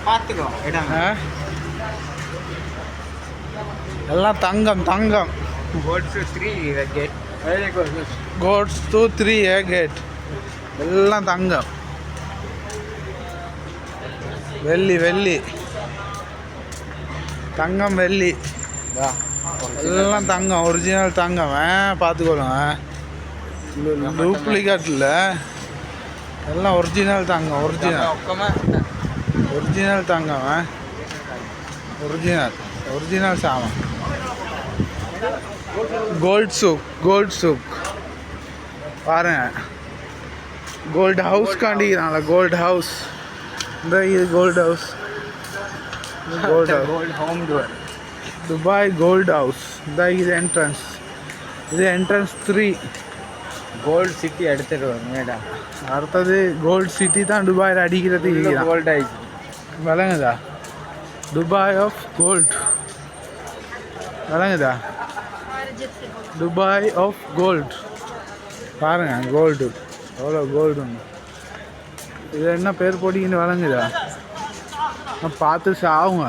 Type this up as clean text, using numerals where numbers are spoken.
பார்த்துக்கோ இடம் எல்லாம் தங்கம் தங்கம். கோட்ஸ் 3 கேட் கோட்ஸ் 2 3 கேட் எல்லாம் தங்கம். வெள்ளி வெள்ளி தங்கம் வெள்ளி எல்லாம் தங்கம். ஒரிஜினல் தங்கம் பார்த்துக்கொள்ளுங்க. டூப்ளிகேட் இல்லை, எல்லாம் ஒரிஜினல் தங்கம். ஒரிஜினல் தங்கம். ஒரிஜினல் சாமான். கோல்ட் சூக் பாருங்க. கோல்டு ஹவுஸ் காண்டிக்கிறாங்களா? Gold house. இந்த இது gold house. Gold home door Dubai gold house. இந்த இது என்ட்ரன்ஸ். இது என்ட்ரன்ஸ் 3. கோல்டு சிட்டி எடுத்துட்டு வரும் மேடம். அடுத்தது கோல்டு சிட்டி தான் துபாயில் அடிக்கிறது. கோல்டு ஆயிடுச்சு விளங்குதா? துபாய் ஆஃப் கோல்டு விளங்குதா? துபாய் ஆஃப் கோல்டு பாருங்க. கோல்டு எவ்வளோ கோல்டு உண்டு. இது என்ன பேர் போட்டிங்கன்னு விளங்குதா? பார்த்து சாவுங்க.